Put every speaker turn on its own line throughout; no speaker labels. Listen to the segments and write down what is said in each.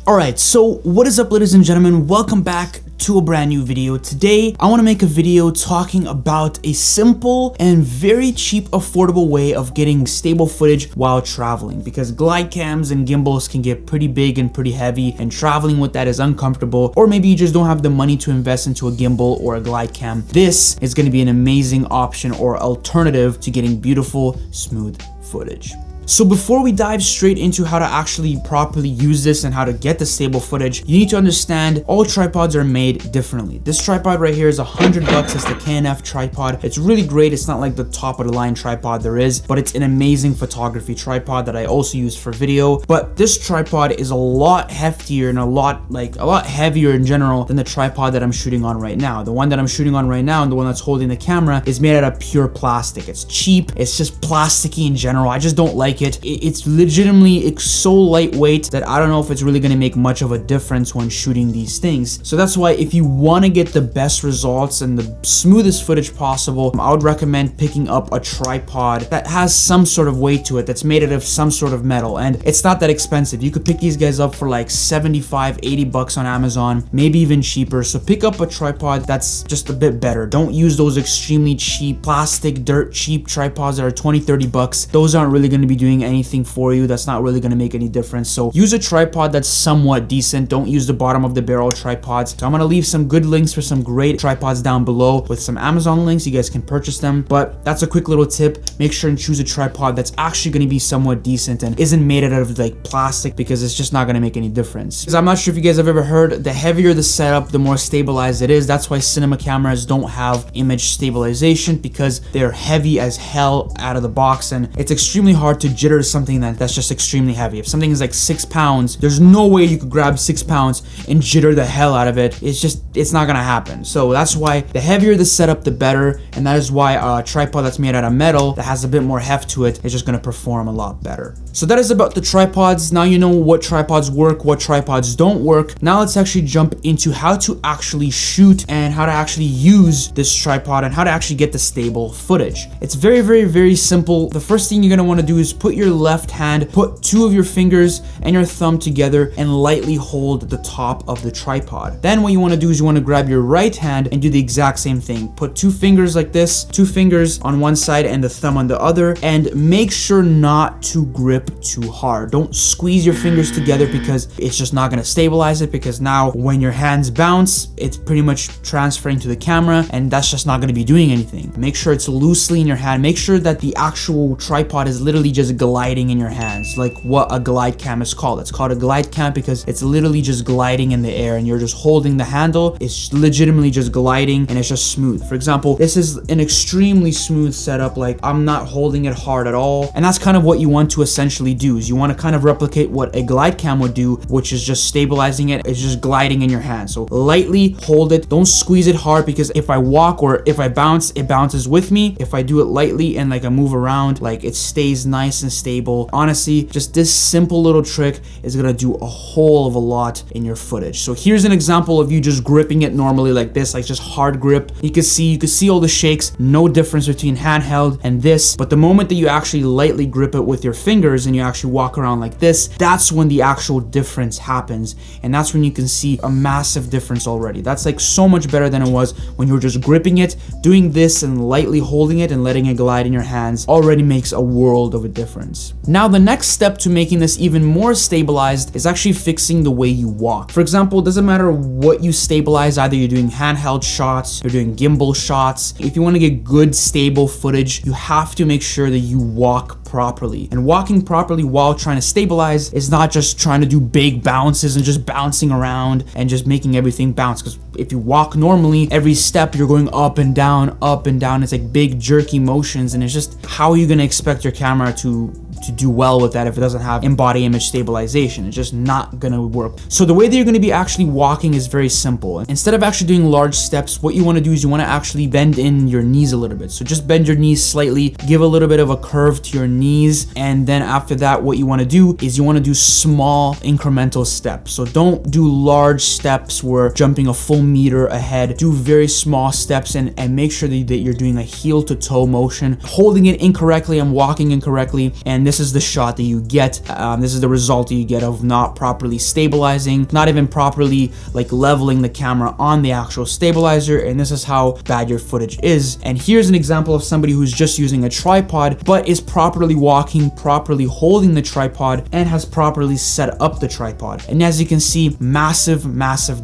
Alright, so what is up, ladies and gentlemen? Welcome back to a brand new video. Today, I want to make a video talking about a simple and very cheap, affordable way of getting stable footage while traveling, because glide cams and gimbals can get pretty big and pretty heavy, and traveling with that is uncomfortable, or maybe you just don't have the money to invest into a gimbal or a glide cam. This is going to be an amazing option or alternative to getting beautiful, smooth footage. So before we dive straight into how to actually properly use this and how to get the stable footage, you need to understand all tripods are made differently. This tripod right here is $100. It's the KNF tripod. It's really great. It's not like the top of the line tripod there is, but it's an amazing photography tripod that I also use for video. But this tripod is a lot heftier and a lot heavier in general than the tripod that I'm shooting on right now. The one that I'm shooting on right now and the one that's holding the camera is made out of pure plastic. It's cheap. It's just plasticky in general. I just don't like it. It's legitimately so lightweight that I don't know if it's really going to make much of a difference when shooting these things. So that's why if you want to get the best results and the smoothest footage possible, I would recommend picking up a tripod that has some sort of weight to it, that's made out of some sort of metal, and it's not that expensive. You could pick these guys up for like 75, 80 bucks on Amazon, maybe even cheaper. So pick up a tripod that's just a bit better. Don't use those extremely cheap plastic dirt cheap tripods that are 20, 30 bucks. Those aren't really going to be doing anything for you. That's not really going to make any difference. So use a tripod that's somewhat decent. Don't use the bottom of the barrel tripods. So I'm going to leave some good links for some great tripods down below with some Amazon links. You guys can purchase them, but that's a quick little tip. Make sure and choose a tripod that's actually going to be somewhat decent and isn't made out of like plastic, because it's just not going to make any difference. Because I'm not sure if you guys have ever heard, the heavier the setup, the more stabilized it is. That's why cinema cameras don't have image stabilization, because they're heavy as hell out of the box, and it's extremely hard to jitter something that's just extremely heavy. If something is like 6 pounds, there's no way you could grab 6 pounds and jitter the hell out of it. It's not gonna happen. So that's why the heavier the setup, the better, and that is why a tripod that's made out of metal that has a bit more heft to it is just gonna perform a lot better. So that is about the tripods. Now you know what tripods work, what tripods don't work. Now let's actually jump into how to actually shoot and how to actually use this tripod and how to actually get the stable footage. It's very, very, very simple. The first thing you're gonna want to do is put your left hand, put 2 of your fingers and your thumb together and lightly hold the top of the tripod. Then what you want to do is you want to grab your right hand and do the exact same thing. Put 2 fingers like this, 2 fingers on one side and the thumb on the other, and make sure not to grip too hard. Don't squeeze your fingers together, because it's just not going to stabilize it, because now when your hands bounce, it's pretty much transferring to the camera, and that's just not going to be doing anything. Make sure it's loosely in your hand. Make sure that the actual tripod is literally just gliding in your hands, like what a glide cam is called. It's called a glide cam because it's literally just gliding in the air and you're just holding the handle. It's legitimately just gliding and it's just smooth. For example, this is an extremely smooth setup. Like, I'm not holding it hard at all, and that's kind of what you want to essentially do, is you want to kind of replicate what a glide cam would do, which is just stabilizing it. It's just gliding in your hand. So lightly hold it. Don't squeeze it hard, because if I walk or if I bounce, it bounces with me. If I do it lightly and like I move around, like it stays nice and stable. Honestly, just this simple little trick is gonna do a whole of a lot in your footage. So here's an example of you just gripping it normally like this, like just hard grip. You can see all the shakes, no difference between handheld and this. But the moment that you actually lightly grip it with your fingers and you actually walk around like this, that's when the actual difference happens, and that's when you can see a massive difference already. That's like so much better than it was when you were just gripping it. Doing this and lightly holding it and letting it glide in your hands already makes a world of a difference. Now the next step to making this even more stabilized is actually fixing the way you walk. For example, it doesn't matter what you stabilize, either you're doing handheld shots, you're doing gimbal shots. If you want to get good stable footage, you have to make sure that you walk properly. And walking properly while trying to stabilize is not just trying to do big bounces and just bouncing around and just making everything bounce, because if you walk normally, every step you're going up and down, up and down. It's like big jerky motions, and it's just, how are you going to expect your camera to do well with that if it doesn't have in-body image stabilization? It's just not gonna work. So the way that you're gonna be actually walking is very simple. Instead of actually doing large steps, what you wanna do is you wanna actually bend in your knees a little bit. So just bend your knees slightly, give a little bit of a curve to your knees, and then after that, what you wanna do is you wanna do small incremental steps. So don't do large steps where jumping a full meter ahead. Do very small steps and make sure that you're doing a heel to toe motion, holding it incorrectly and walking incorrectly, and this is the shot that you get. This is the result that you get of not properly stabilizing, not even properly like leveling the camera on the actual stabilizer, and this is how bad your footage is. And here's an example of somebody who's just using a tripod but is properly walking, properly holding the tripod, and has properly set up the tripod. And as you can see, massive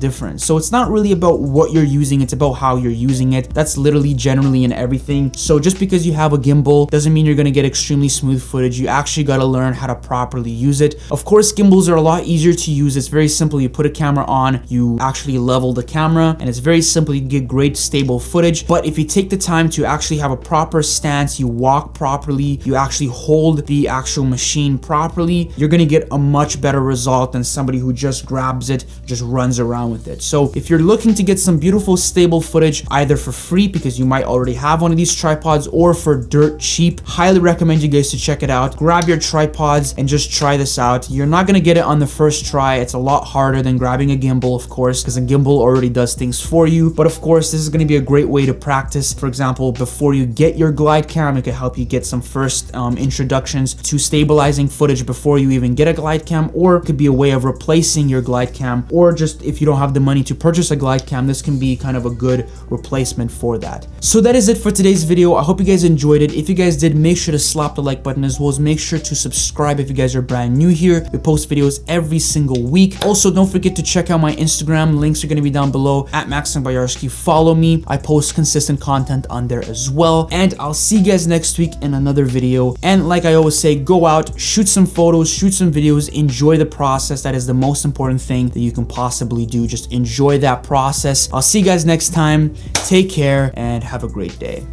difference. So it's not really about what you're using, it's about how you're using it. That's literally generally in everything. So just because you have a gimbal doesn't mean you're gonna get extremely smooth footage. You actually gotta learn how to properly use it. Of course, gimbals are a lot easier to use. It's very simple. You put a camera on, you actually level the camera, and it's very simple. You can get great stable footage. But if you take the time to actually have a proper stance, you walk properly, you actually hold the actual machine properly, you're gonna get a much better result than somebody who just grabs it, just runs around with it. So if you're looking to get some beautiful stable footage, either for free because you might already have one of these tripods, or for dirt cheap, highly recommend you guys to check it out. Grab your tripods and just try this out. You're not gonna get it on the first try. It's a lot harder than grabbing a gimbal, of course, because a gimbal already does things for you. But of course, this is gonna be a great way to practice. For example, before you get your glide cam, it could help you get some first introductions to stabilizing footage before you even get a glide cam, or it could be a way of replacing your glide cam, or just if you don't have the money to purchase a glide cam, this can be kind of a good replacement for that. So that is it for today's video. I hope you guys enjoyed it. If you guys did, make sure to slap the like button, as well as make sure to subscribe if you guys are brand new here. We post videos every single week. Also, don't forget to check out my Instagram. Links are going to be down below at MaximBoyarski. Follow me. I post consistent content on there as well. And I'll see you guys next week in another video. And like I always say, go out, shoot some photos, shoot some videos, enjoy the process. That is the most important thing that you can possibly do. Just enjoy that process. I'll see you guys next time. Take care and have a great day.